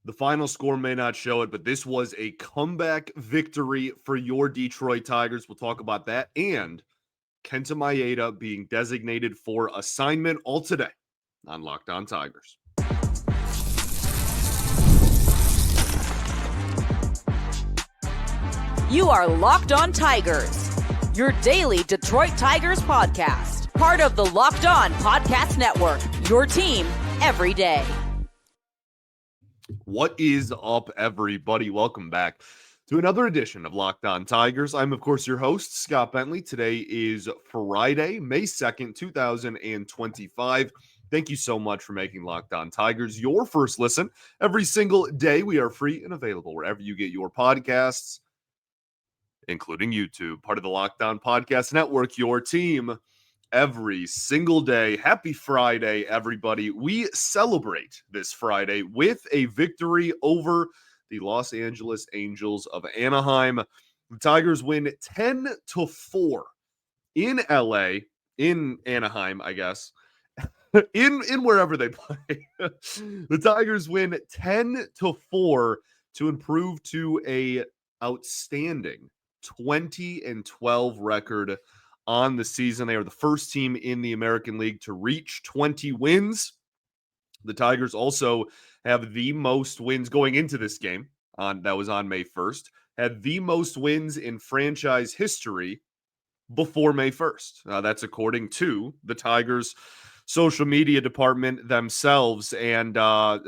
The final score may not show it, but this was a comeback victory for your Detroit Tigers. We'll talk about that and Kenta Maeda being designated for assignment all today on Locked On Tigers. You are Locked On Tigers, your daily Detroit Tigers podcast. Part of the Locked On Podcast Network, your team every day. What is up, everybody? Welcome back to another edition of Locked On Tigers. I'm, of course, your host, Scott Bentley. Today is Friday, May 2nd, 2025. Thank you so much for making Locked On Tigers your first listen. Every single day, we are free and available wherever you get your podcasts, including YouTube, part of the Locked On Podcast Network, your team every single day. Happy Friday, everybody. We celebrate this Friday with a victory over the Los Angeles Angels of Anaheim. The Tigers win 10-4 in LA, in Anaheim, I guess, in wherever they play. The Tigers win 10-4 to improve to a outstanding 20-12 record on the season. They are the first team in the American League to reach 20 wins. The Tigers also have the most wins going into this game that was on May 1st, had the most wins in franchise history before May 1st. That's according to the Tigers social media department themselves. And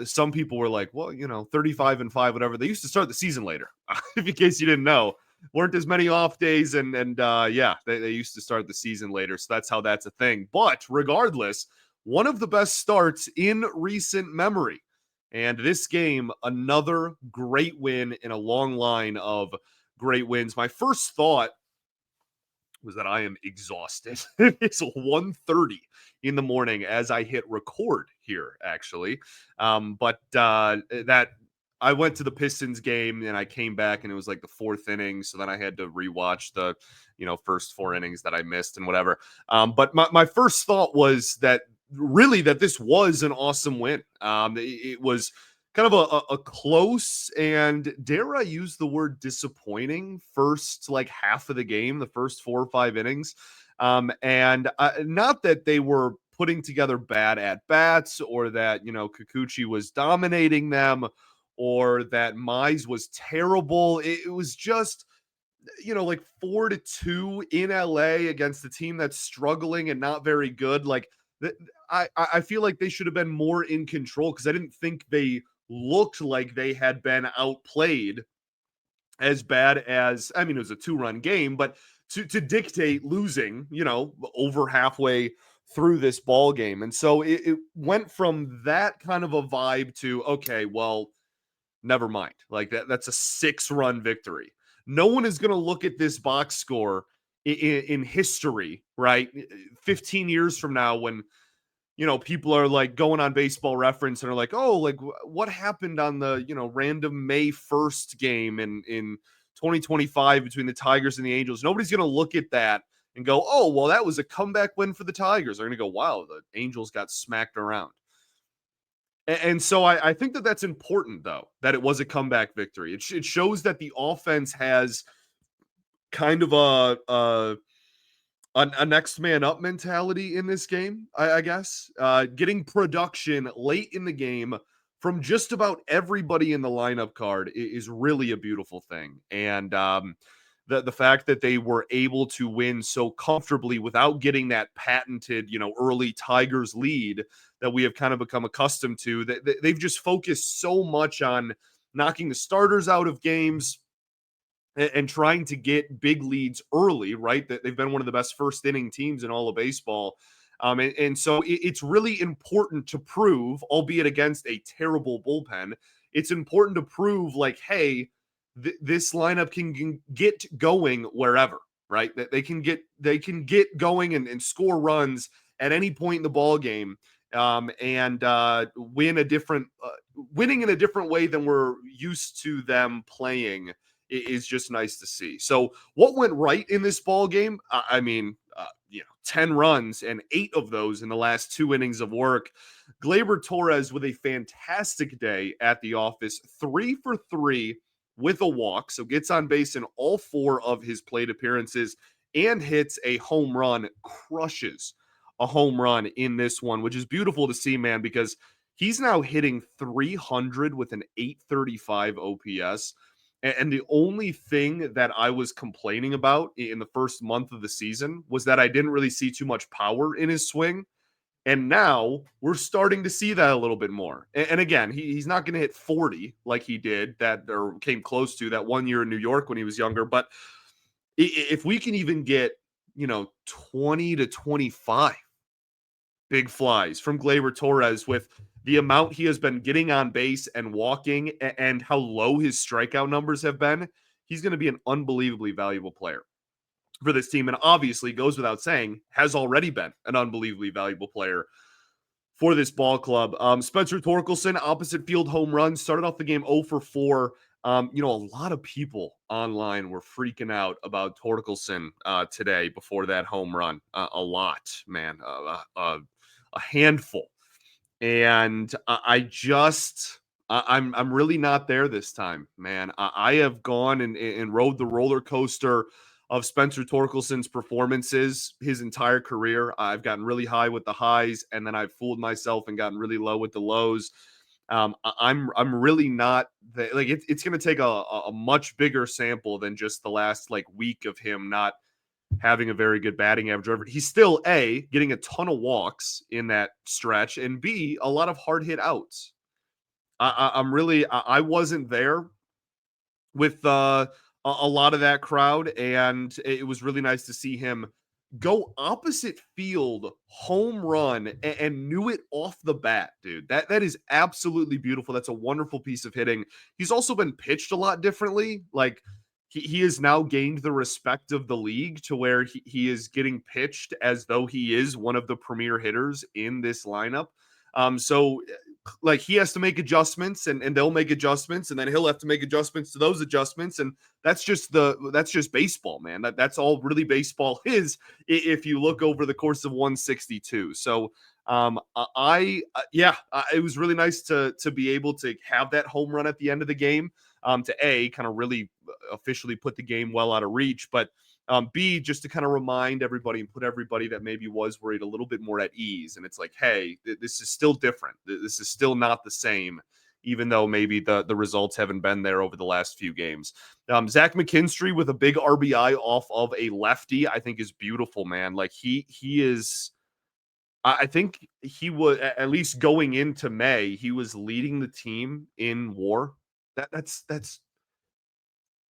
some people were like, well, 35-5, whatever. They used to start the season later, in case you didn't know. Weren't as many off days, and they used to start the season later, so that's how that's a thing. But regardless, one of the best starts in recent memory. And this game, another great win in a long line of great wins. My first thought was that I am exhausted. It's 1:30 in the morning as I hit record here, actually. But that I went to the Pistons game and I came back and it was like the fourth inning. So then I had to rewatch the, first four innings that I missed and whatever. But my first thought was that this was an awesome win. It was kind of a close and, dare I use the word, disappointing first half of the game, the first 4 or 5 innings. And not that they were putting together bad at-bats or that, Kikuchi was dominating them or that Mize was terrible. It was just, 4-2 in LA against a team that's struggling and not very good. I feel like they should have been more in control because I didn't think they looked like they had been outplayed as bad as, it was a 2-run game, but to dictate losing, over halfway through this ball game. And so it went from that kind of a vibe to, okay, well, never mind. That's a 6-run victory. No one is going to look at this box score in history, right? 15 years from now when, people are going on Baseball Reference and are like, oh, what happened on the, random May 1st game in 2025 between the Tigers and the Angels. Nobody's going to look at that and go, oh, well, that was a comeback win for the Tigers. They're going to go, wow, the Angels got smacked around. And so I think that that's important, though, that it was a comeback victory. It shows that the offense has kind of a next man up mentality in this game, I guess. Getting production late in the game from just about everybody in the lineup card is really a beautiful thing. And the fact that they were able to win so comfortably without getting that patented, early Tigers lead that we have kind of become accustomed to, they've just focused so much on knocking the starters out of games and trying to get big leads early, right? That they've been one of the best first inning teams in all of baseball. And so it's really important to prove, albeit against a terrible bullpen, it's important to prove hey, this lineup can get going wherever, right? That they can get going and score runs at any point in the ball game, and winning in a different way than we're used to them playing is just nice to see. So what went right in this ball game? 10 runs and 8 of those in the last 2 innings of work. Gleyber Torres with a fantastic day at the office, 3 for 3 with a walk, so gets on base in all 4 of his plate appearances and hits a home run, crushes a home run in this one, which is beautiful to see, man, because he's now hitting 300 with an 835 OPS. And the only thing that I was complaining about in the first month of the season was that I didn't really see too much power in his swing. And now we're starting to see that a little bit more. And again, he's not going to hit 40 like he did that or came close to that one year in New York when he was younger. But if we can even get, 20 to 25 big flies from Gleyber Torres with the amount he has been getting on base and walking and how low his strikeout numbers have been, he's going to be an unbelievably valuable player for this team. And obviously, goes without saying, has already been an unbelievably valuable player for this ball club. Spencer Torkelson, opposite field home run, started off the game 0 for 4. A lot of people online were freaking out about Torkelson today before that home run. A lot, man. A handful. And I'm really not there this time, man. I have gone and rode the roller coaster of Spencer Torkelson's performances his entire career. I've gotten really high with the highs, and then I've fooled myself and gotten really low with the lows. I'm really not like it's going to take a much bigger sample than just the last like week of him not having a very good batting average. He's still A, getting a ton of walks in that stretch, and B, a lot of hard hit outs. I wasn't there with a lot of that crowd, and it was really nice to see him go opposite field, home run, and knew it off the bat, dude. That is absolutely beautiful. That's a wonderful piece of hitting. He's also been pitched a lot differently. Like he has now gained the respect of the league to where he is getting pitched as though he is one of the premier hitters in this lineup. So like he has to make adjustments and they'll make adjustments and then he'll have to make adjustments to those adjustments. And that's just baseball, man. That's all really baseball is if you look over the course of 162. So it was really nice to be able to have that home run at the end of the game, to kind of really officially put the game well out of reach, but B, just to kind of remind everybody and put everybody that maybe was worried a little bit more at ease. And it's like, hey, this is still different. This is still not the same, even though maybe the results haven't been there over the last few games. Zach McKinstry with a big RBI off of a lefty, I think is beautiful, man. Like he is, I think he was, at least going into May, he was leading the team in WAR. That's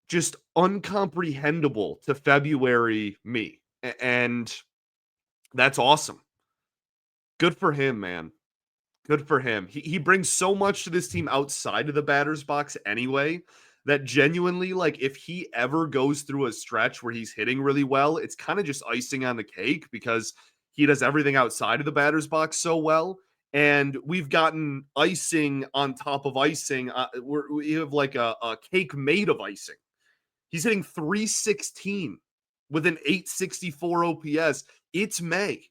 just uncomprehendable to February me. And that's awesome. Good for him, man. Good for him. He brings so much to this team outside of the batter's box anyway, that genuinely, like, if he ever goes through a stretch where he's hitting really well, it's kind of just icing on the cake because he does everything outside of the batter's box so well. And we've gotten icing on top of icing. We have like a cake made of icing. He's hitting 316 with an 864 OPS. It's May.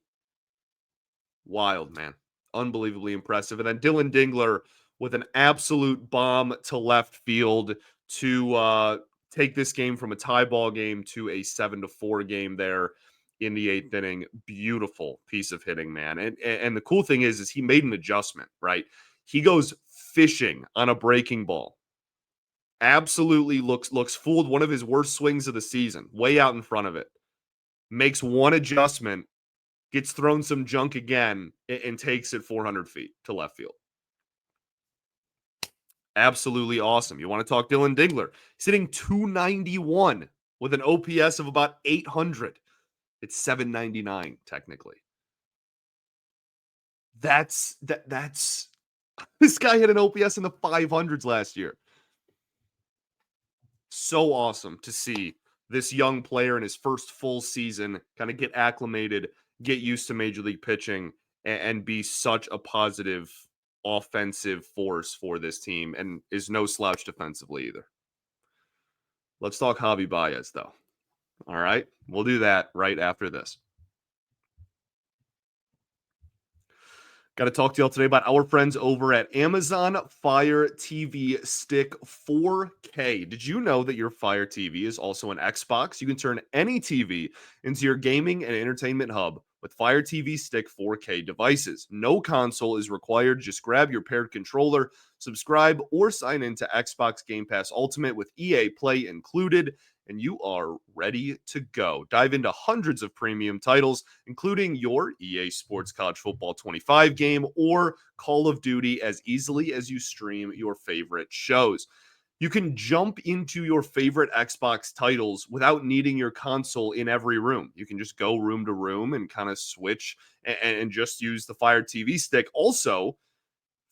Wild, man. Unbelievably impressive. And then Dylan Dingler with an absolute bomb to left field to take this game from a tie ball game to a 7-4 game there in the 8th inning. Beautiful piece of hitting, man. And the cool thing is he made an adjustment, right? He goes fishing on a breaking ball. Absolutely looks fooled. One of his worst swings of the season, way out in front of it. Makes one adjustment, gets thrown some junk again, and takes it 400 feet to left field. Absolutely awesome. You want to talk Dylan Dingler? He's hitting 291 with an OPS of about 800. It's 799 technically. That's this guy had an OPS in the 500s last year. So awesome to see this young player in his first full season kind of get acclimated, get used to major league pitching, and be such a positive offensive force for this team, and is no slouch defensively either. Let's talk Javier Baez, though. All right, we'll do that right after this. Got to talk to y'all today about our friends over at Amazon Fire TV Stick 4K. Did you know that your Fire TV is also an Xbox? You can turn any TV into your gaming and entertainment hub with Fire TV Stick 4K devices. No console is required. Just grab your paired controller, subscribe, or sign into Xbox Game Pass Ultimate with EA Play included, and you are ready to go. Dive into hundreds of premium titles, including your EA Sports College Football 25 game or Call of Duty, as easily as you stream your favorite shows. You can jump into your favorite Xbox titles without needing your console in every room. You can just go room to room and kind of switch and just use the Fire TV stick. Also,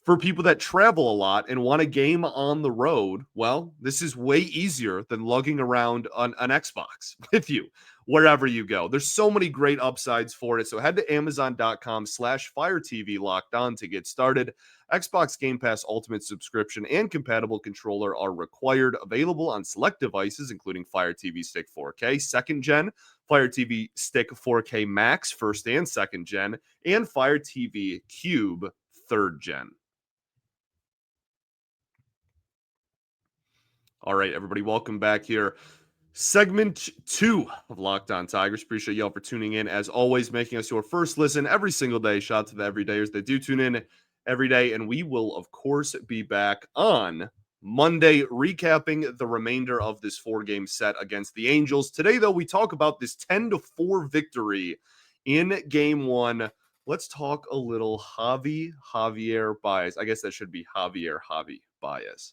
for people that travel a lot and want a game on the road, well, this is way easier than lugging around an Xbox with you wherever you go. There's so many great upsides for it. So head to Amazon.com/Fire TV Locked On to get started. Xbox Game Pass Ultimate subscription and compatible controller are required. Available on select devices, including Fire TV Stick 4K, second gen, Fire TV Stick 4K Max, first and second gen, and Fire TV Cube, third gen. All right, everybody, welcome back here. Segment 2 of Locked On Tigers. Appreciate y'all for tuning in. As always, making us your first listen every single day. Shout out to the everydayers that do tune in every day. And we will, of course, be back on Monday, recapping the remainder of this 4-game set against the Angels. Today, though, we talk about this 10-4 victory in Game 1. Let's talk a little Javier Baez. I guess that should be Javi Baez.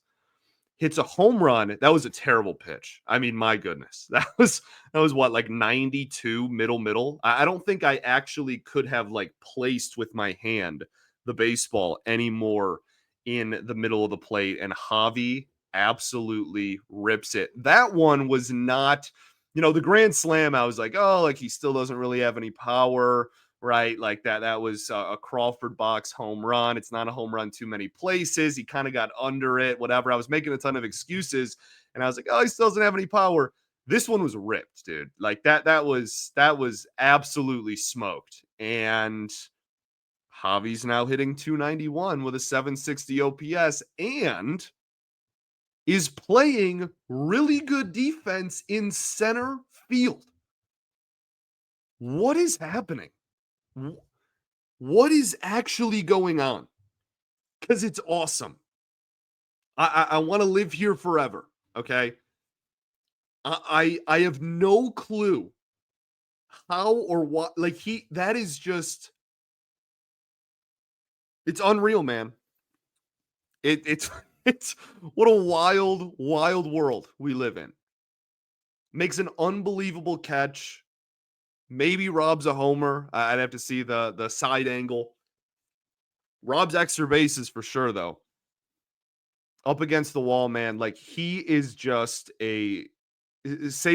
Hits a home run. That was a terrible pitch. I mean, my goodness. That was what, like 92 middle. I don't think I actually could have like placed with my hand the baseball anymore in the middle of the plate, and Javi absolutely rips it. That one was not, the grand slam. I was like, oh, like he still doesn't really have any power. Right, like that was a Crawford box home run. It's not a home run too many places. He kind of got under it, whatever. I was making a ton of excuses, and I was like, oh, he still doesn't have any power. This one was ripped, dude. Like that was absolutely smoked. And Javi's now hitting 291 with a 760 OPS and is playing really good defense in center field. What is happening? What is actually going on? Because it's awesome. I want to live here forever. Okay. I have no clue how or what. Like that is just, it's unreal, man. It's what a wild world we live in. Makes an unbelievable catch. Maybe robs a homer. I'd have to see the side angle. Rob's extra bases for sure, though. Up against the wall, man. Like he is just say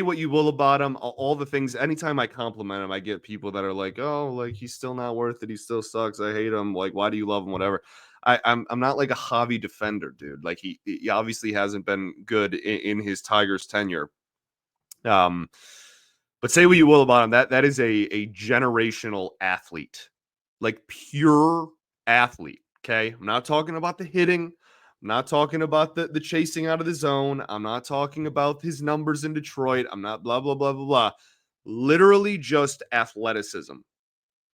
what you will about him. All the things. Anytime I compliment him, I get people that are like, "Oh, like he's still not worth it. He still sucks. I hate him. Like, why do you love him? Whatever." I'm not like a Javi defender, dude. Like he obviously hasn't been good in his Tigers tenure. But say what you will about him, that is a generational athlete, like pure athlete. Okay, I'm not talking about the hitting. I'm not talking about the chasing out of the zone. I'm not talking about his numbers in Detroit. I'm not blah blah blah blah blah. Literally just athleticism.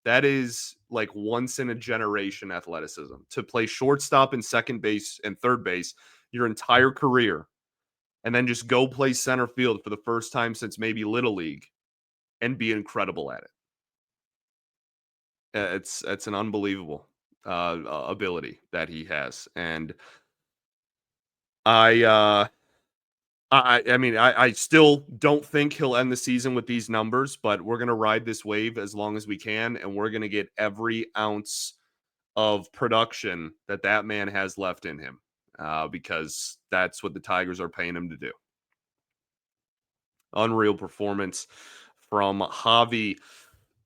That is like once in a generation athleticism. To play shortstop and second base and third base your entire career, and then just go play center field for the first time since maybe Little League and be incredible at it. It's an unbelievable ability that he has. And I mean, I still don't think he'll end the season with these numbers, but we're going to ride this wave as long as we can, and we're going to get every ounce of production that man has left in him because that's what the Tigers are paying him to do. Unreal performance from Javi.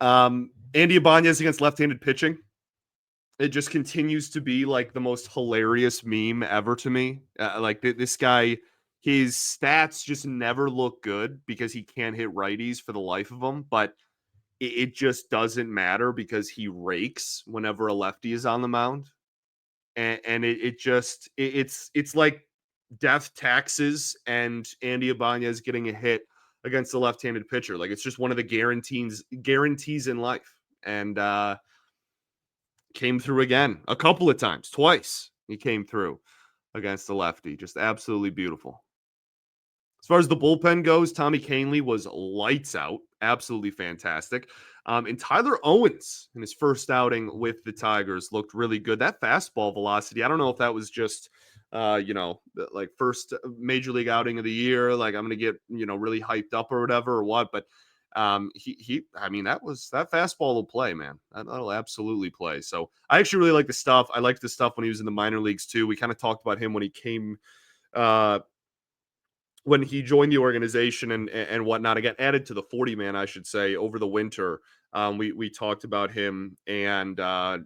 Andy Ibanez against left-handed pitching. It just continues to be like the most hilarious meme ever to me. Like this guy, his stats just never look good because he can't hit righties for the life of him. But it just doesn't matter because he rakes whenever a lefty is on the mound. And it's like death taxes and Andy Ibanez getting a hit against a left-handed pitcher. Like it's just one of the guarantees in life. And came through again a couple of times, twice. He came through against the lefty. Just absolutely beautiful. As far as the bullpen goes, Tommy Kahnle was lights out, absolutely fantastic. And Tyler Owens in his first outing with the Tigers looked really good. That fastball velocity, I don't know if that was just, like first major league outing of the year, like I'm going to get, really hyped up or whatever or what. But I mean, that fastball will play, man. That'll absolutely play. So I actually really like the stuff. I liked the stuff when he was in the minor leagues too. We kind of talked about him when he came, when he joined the organization and whatnot, again, added to the 40 man, I should say, over the winter. We talked about him and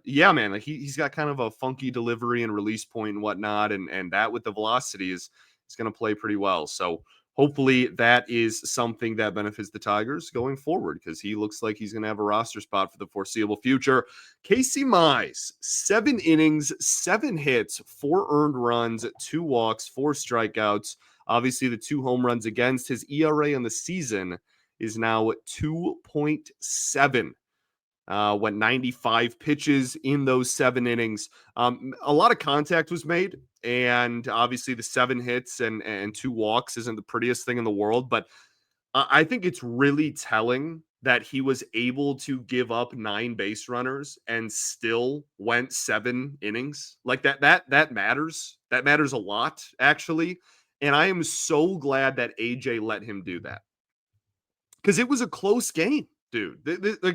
yeah, man, like he's got kind of a funky delivery and release point and whatnot. And that with the velocity is going to play pretty well. So hopefully that is something that benefits the Tigers going forward because he looks like he's going to have a roster spot for the foreseeable future. Casey Mize, 7 innings, 7 hits, 4 earned runs, 2 walks, 4 strikeouts. Obviously, the 2 home runs against. His ERA on the season is now 2.7. Went 95 pitches in those 7 innings. A lot of contact was made, and obviously the 7 hits and 2 walks isn't the prettiest thing in the world, but I think it's really telling that he was able to give up 9 base runners and still went 7 innings. Like that matters. That matters a lot, actually. And I am so glad that AJ let him do that. Because it was a close game, dude.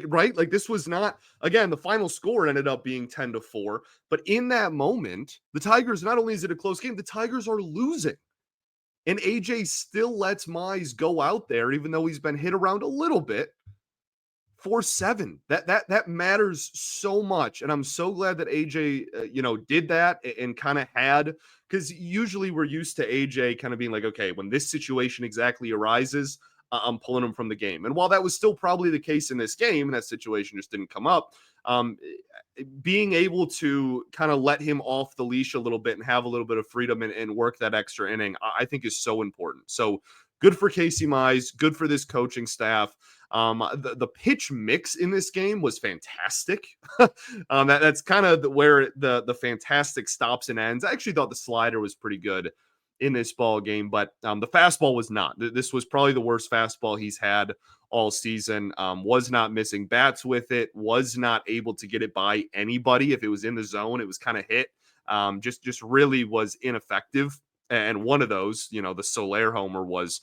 Right? Like this was not, again, the final score ended up being 10-4. But in that moment, the Tigers, not only is it a close game, the Tigers are losing. And AJ still lets Mize go out there, even though he's been hit around a little bit. 4-7. That matters so much, and I'm so glad that AJ, did that and kind of had, because usually we're used to AJ kind of being like, okay, when this situation exactly arises, I'm pulling him from the game. And while that was still probably the case in this game, and that situation just didn't come up, being able to kind of let him off the leash a little bit and have a little bit of freedom and work that extra inning, I think is so important. So good for Casey Mize, good for this coaching staff. The pitch mix in this game was fantastic. That's kind of where the fantastic stops and ends. I actually thought the slider was pretty good in this ball game, but the fastball was not. This was probably the worst fastball he's had all season. Was not missing bats with it. Was not able to get it by anybody. If it was in the zone, it was kind of hit. Just really was ineffective. And one of those, the Soler homer was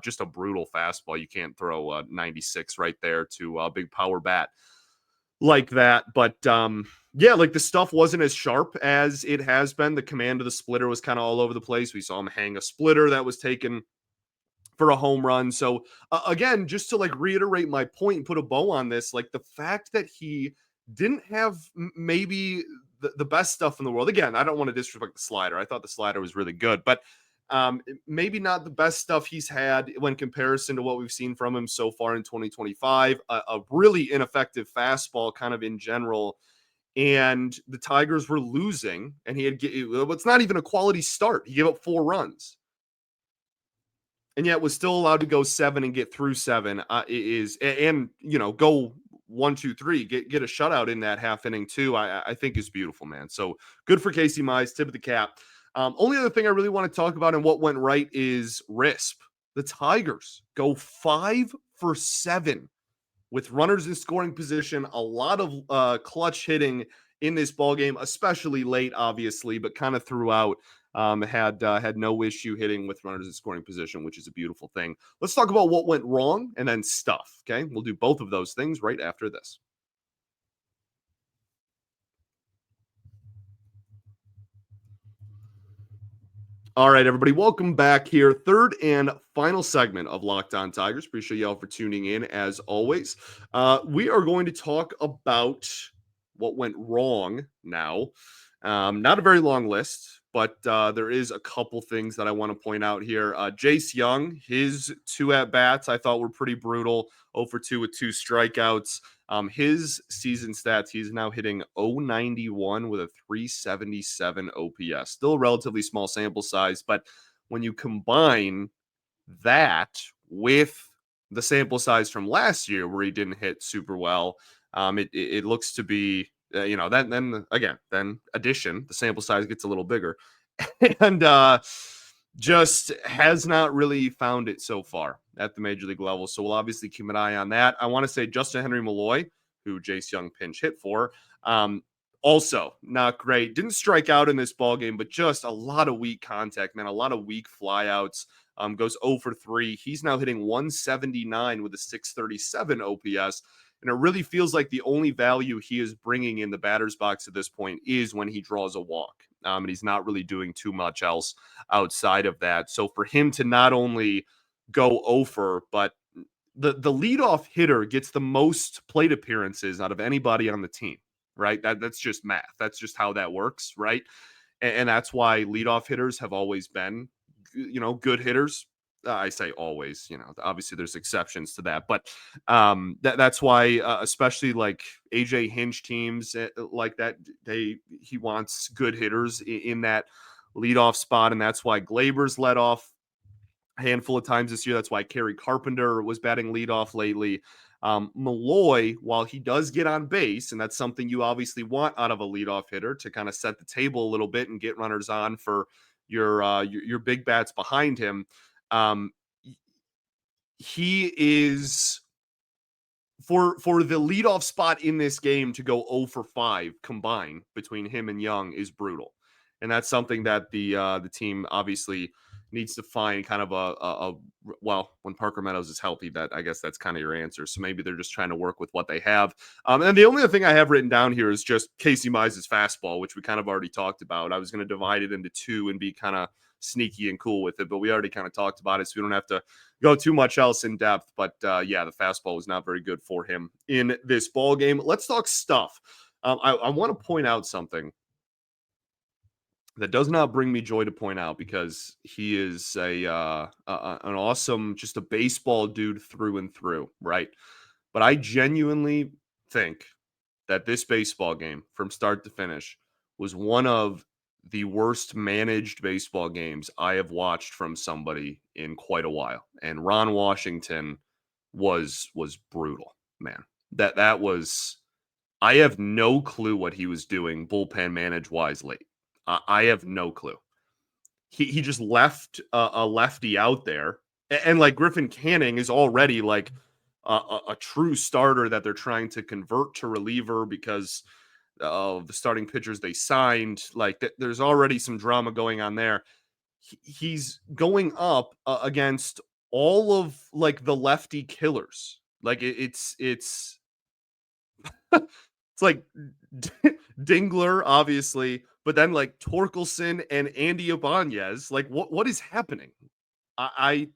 just a brutal fastball. You can't throw 96 right there to a big power bat like that. But yeah, like the stuff wasn't as sharp as it has been. The command of the splitter was kind of all over the place. We saw him hang a splitter that was taken for a home run. So again, just to like reiterate my point and put a bow on this, like the fact that he didn't have maybe the best stuff in the world. Again, I don't want to disrespect the slider. I thought the slider was really good, but maybe not the best stuff he's had when comparison to what we've seen from him so far in 2025. A really ineffective fastball kind of in general. And the Tigers were losing, and it's not even a quality start. He gave up 4 runs. And yet was still allowed to go 7 and get through 7 go 1, 2, 3, get a shutout in that half inning too. I think is beautiful, man. So good for Casey Mize, tip of the cap. Only other thing I really want to talk about and what went right is RISP. The Tigers go 5 for 7 with runners in scoring position. A lot of clutch hitting in this ball game, especially late, obviously, but kind of throughout. Had no issue hitting with runners in scoring position, which is a beautiful thing. Let's talk about what went wrong and then stuff. Okay, we'll do both of those things right after this. All right, everybody, welcome back here. Third and final segment of Locked On Tigers. Appreciate y'all for tuning in as always. We are going to talk about what went wrong now. Not a very long list. but there is a couple things that I want to point out here. Jace Young, his 2 at-bats I thought were pretty brutal. 0 for 2 with 2 strikeouts. His season stats, he's now hitting 091 with a 377 OPS. Still a relatively small sample size, but when you combine that with the sample size from last year where he didn't hit super well, it looks to be, then addition, the sample size gets a little bigger. And just has not really found it so far at the major league level. So we'll obviously keep an eye on that. I want to say Justyn-Henry Malloy, who Jace Young pinch hit for, also not great. Didn't strike out in this ball game, but just a lot of weak contact, man. A lot of weak flyouts. Goes 0 for 3. He's now hitting 179 with a 637 OPS. And it really feels like the only value he is bringing in the batter's box at this point is when he draws a walk. And he's not really doing too much else outside of that. So for him to not only go over, but the leadoff hitter gets the most plate appearances out of anybody on the team, right? That's just math. That's just how that works, right? And that's why leadoff hitters have always been, good hitters. I say always, obviously there's exceptions to that, but that's why, especially like AJ Hinch teams like that, he wants good hitters in that leadoff spot, and that's why Gleyber's led off a handful of times this year. That's why Kerry Carpenter was batting leadoff lately. Malloy, while he does get on base, and that's something you obviously want out of a leadoff hitter to kind of set the table a little bit and get runners on for your big bats behind him. He is for the leadoff spot in this game to go 0 for 5 combined between him and Young is brutal. And that's something that the team obviously needs to find kind of when Parker Meadows is healthy, I guess that's kind of your answer. So maybe they're just trying to work with what they have. And the only other thing I have written down here is just Casey Mize's fastball, which we kind of already talked about. I was going to divide it into 2 and be kind of sneaky and cool with it, but we already kind of talked about it, so we don't have to go too much else in depth. But the fastball was not very good for him in this ball game. Let's talk stuff. I want to point out something that does not bring me joy to point out, because he is an awesome, just a baseball dude through and through, right? But I genuinely think that this baseball game from start to finish was one of the worst managed baseball games I have watched from somebody in quite a while. And Ron Washington was brutal, man. That was, I have no clue what he was doing bullpen manage wise late. I have no clue. He just left a lefty out there, and like Griffin Canning is already like a true starter that they're trying to convert to reliever because of the starting pitchers they signed. Like there's already some drama going on there. He's going up against all of like the lefty killers. Like it's it's like Dingler, obviously, but then like Torkelson and Andy Ibanez. Like what is happening? I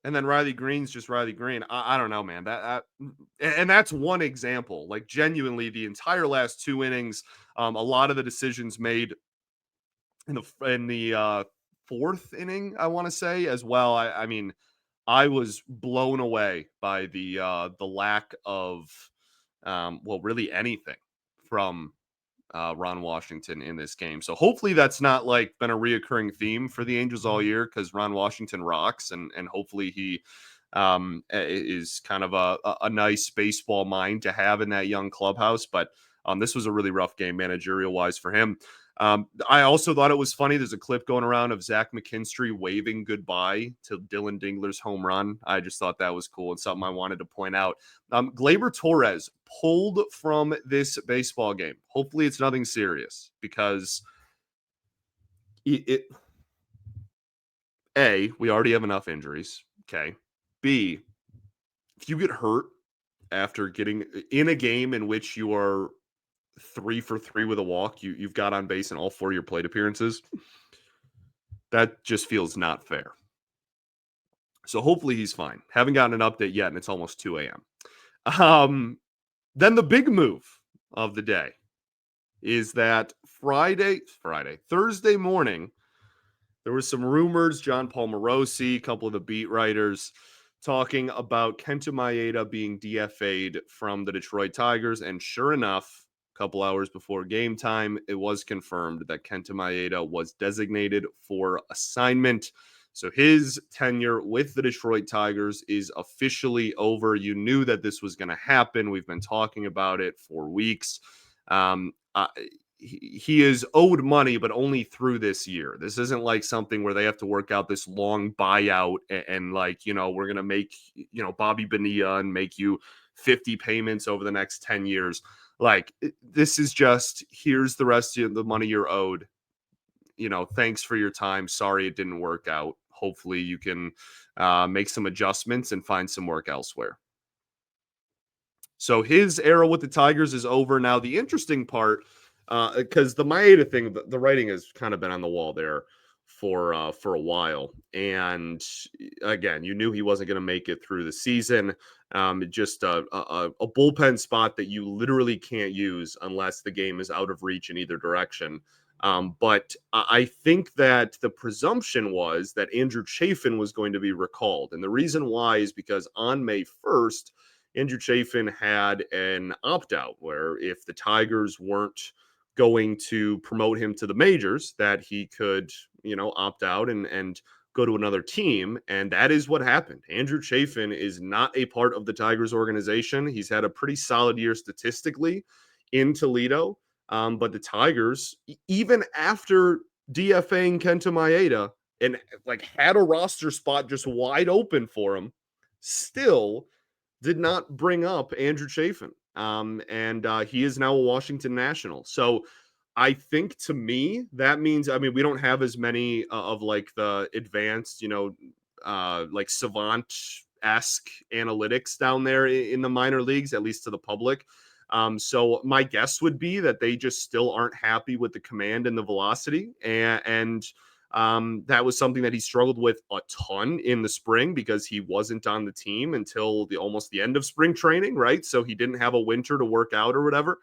and then Riley Green's just Riley Green. I don't know, man. And that's one example. Like genuinely, the entire last 2 innings, a lot of the decisions made in the 4th inning, I want to say as well. I mean, I was blown away by the lack of really anything from Ron Washington in this game. So hopefully that's not like been a reoccurring theme for the Angels all year, because Ron Washington rocks, and hopefully he is kind of a nice baseball mind to have in that young clubhouse. But this was a really rough game managerial wise for him. I also thought it was funny. There's a clip going around of Zach McKinstry waving goodbye to Dylan Dingler's home run. I just thought that was cool and something I wanted to point out. Gleyber Torres pulled from this baseball game. Hopefully it's nothing serious, because we already have enough injuries. Okay. B, if you get hurt after getting in a game in which you are 3 for 3 with a walk, you've got on base in all 4 of your plate appearances, that just feels not fair. So hopefully he's fine. Haven't gotten an update yet, and it's almost 2 a.m. Then the big move of the day is that Thursday morning, there was some rumors, John Paul Morosi, a couple of the beat writers talking about Kenta Maeda being DFA'd from the Detroit Tigers. And sure enough, a couple hours before game time, it was confirmed that Kenta Maeda was designated for assignment. So his tenure with the Detroit Tigers is officially over. You knew that this was going to happen. We've been talking about it for weeks. Um, uh, he is owed money, but only through this year. This isn't like something where they have to work out this long buyout and like, we're going to make, Bobby Bonilla and make you 50 payments over the next 10 years. Like, this is just, here's the rest of the money you're owed. Thanks for your time. Sorry it didn't work out. Hopefully you can make some adjustments and find some work elsewhere. So his era with the Tigers is over now. The interesting part, because the Maeda thing, the writing has kind of been on the wall there for a while, and again, you knew he wasn't going to make it through the season. Just a bullpen spot that you literally can't use unless the game is out of reach in either direction. But I think that the presumption was that Andrew Chafin was going to be recalled, and the reason why is because on May 1st. Andrew Chafin had an opt-out where if the Tigers weren't going to promote him to the majors, that he could, opt out and go to another team. And that is what happened. Andrew Chafin is not a part of the Tigers organization. He's had a pretty solid year statistically in Toledo. But the Tigers, even after DFAing Kenta Maeda and like had a roster spot just wide open for him, still did not bring up Andrew Chafin. And he is now a Washington National. So I think to me, that means, we don't have as many of like the advanced, like savant-esque analytics down there in the minor leagues, at least to the public. So my guess would be that they just still aren't happy with the command and the velocity. And that was something that he struggled with a ton in the spring because he wasn't on the team until almost the end of spring training, right? So he didn't have a winter to work out or whatever.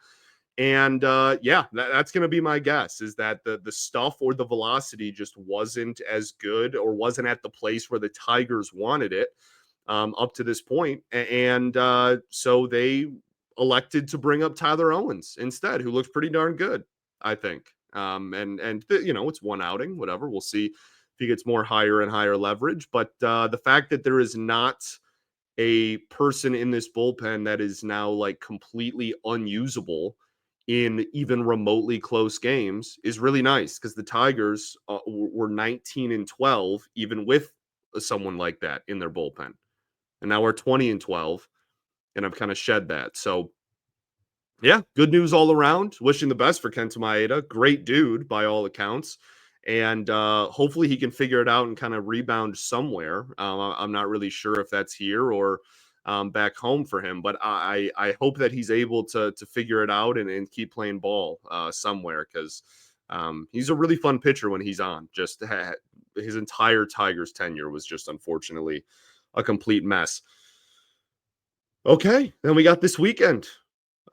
And that's going to be my guess, is that the stuff or the velocity just wasn't as good or wasn't at the place where the Tigers wanted it up to this point. And so they elected to bring up Tyler Owens instead, who looks pretty darn good, I think. It's one outing, whatever. We'll see if he gets more higher and higher leverage. But the fact that there is not a person in this bullpen that is now like completely unusable in even remotely close games is really nice, because the Tigers were 19-12 even with someone like that in their bullpen, and now we're 20-12, and I've kind of shed that. So yeah, good news all around. Wishing the best for Kenta Maeda. Great dude by all accounts. And hopefully he can figure it out and kind of rebound somewhere. I'm not really sure if that's here or back home for him, but I hope that he's able to figure it out and keep playing ball somewhere, because he's a really fun pitcher when he's on. Just his entire Tigers tenure was just unfortunately a complete mess. Okay, then we got this weekend.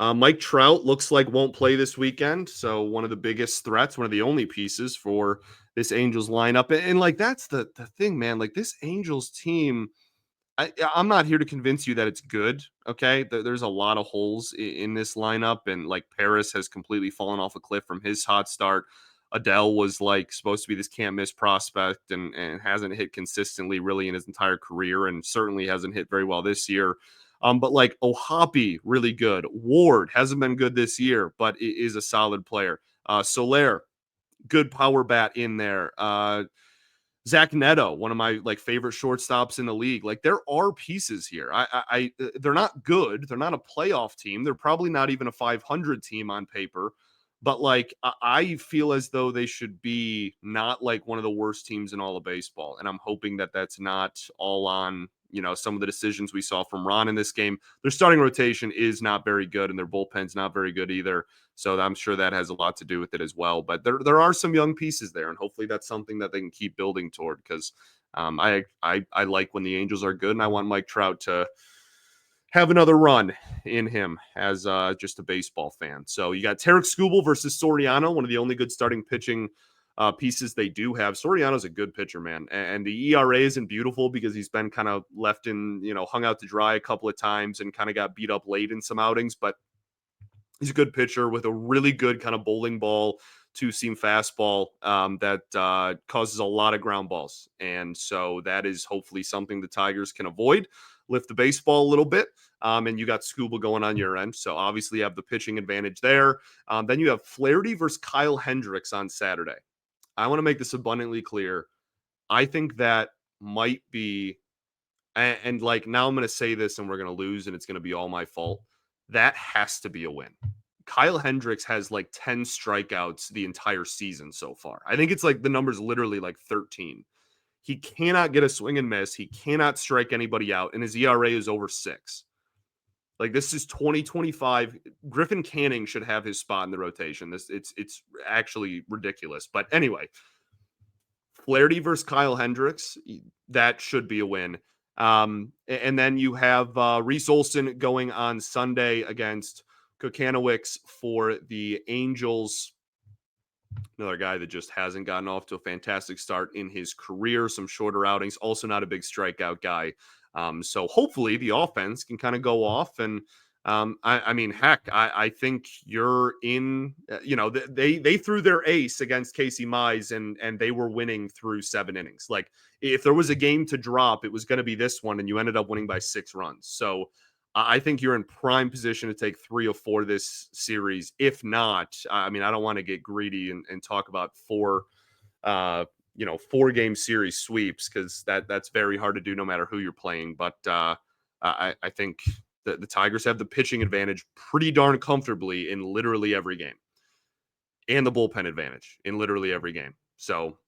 Mike Trout looks like won't play this weekend. So one of the biggest threats, one of the only pieces for this Angels lineup. And like, that's the thing, man. Like, this Angels team, I'm not here to convince you that it's good. Okay. There's a lot of holes in this lineup. And like, Paris has completely fallen off a cliff from his hot start. Adele was like supposed to be this can't miss prospect and hasn't hit consistently really in his entire career, and certainly hasn't hit very well this year. But like Ohapi, really good. Ward hasn't been good this year, but is a solid player. Soler, good power bat in there. Zach Neto, one of my like favorite shortstops in the league. Like, there are pieces here. They're not good. They're not a playoff team. They're probably not even a 500 team on paper. But like, I feel as though they should be not like one of the worst teams in all of baseball. And I'm hoping that that's not all on, some of the decisions we saw from Ron in this game. Their starting rotation is not very good, and their bullpen's not very good either. So I'm sure that has a lot to do with it as well. But there are some young pieces there, and hopefully that's something that they can keep building toward, because I like when the Angels are good, and I want Mike Trout to have another run in him as just a baseball fan. So you got Tarek Skubal versus Soriano, one of the only good starting pitching pieces they do have. Soriano's a good pitcher, man. And the ERA isn't beautiful because he's been kind of left in, hung out to dry a couple of times and kind of got beat up late in some outings. But he's a good pitcher with a really good kind of bowling ball, two-seam fastball that causes a lot of ground balls. And so that is hopefully something the Tigers can avoid. Lift the baseball a little bit. And you got Scuba going on your end. So obviously you have the pitching advantage there. Then you have Flaherty versus Kyle Hendricks on Saturday. I want to make this abundantly clear. I think that might be, and like now I'm going to say this and we're going to lose and it's going to be all my fault. That has to be a win. Kyle Hendricks has like 10 strikeouts the entire season so far. I think it's like the number's literally like 13. He cannot get a swing and miss. He cannot strike anybody out, and his ERA is over 6. Like, this is 2025. Griffin Canning should have his spot in the rotation. It's actually ridiculous. But anyway, Flaherty versus Kyle Hendricks, that should be a win. And then you have Reese Olson going on Sunday against Kokanowicz for the Angels. Another guy that just hasn't gotten off to a fantastic start in his career. Some shorter outings. Also not a big strikeout guy. So hopefully the offense can kind of go off. And I mean, heck, I think you're in, they threw their ace against Casey Mize and they were winning through 7 innings. Like, if there was a game to drop, it was going to be this one, and you ended up winning by 6 runs. So I think you're in prime position to take 3 or 4 this series. If not, I mean, I don't want to get greedy and talk about 4-game series sweeps, because that's very hard to do no matter who you're playing. But I think the Tigers have the pitching advantage pretty darn comfortably in literally every game, and the bullpen advantage in literally every game. So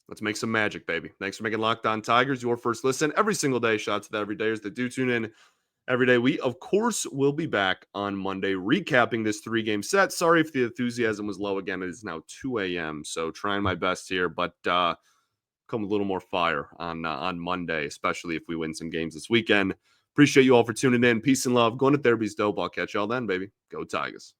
let's make some magic, baby. Thanks for making Locked On Tigers your first listen every single day. Shout out to the everydayers that do tune in every day. We, of course, will be back on Monday recapping this 3-game set. Sorry if the enthusiasm was low again. It is now 2 a.m., so trying my best here, but come a little more fire on Monday, especially if we win some games this weekend. Appreciate you all for tuning in. Peace and love. Going to therapy's dope. I'll catch y'all then, baby. Go Tigers.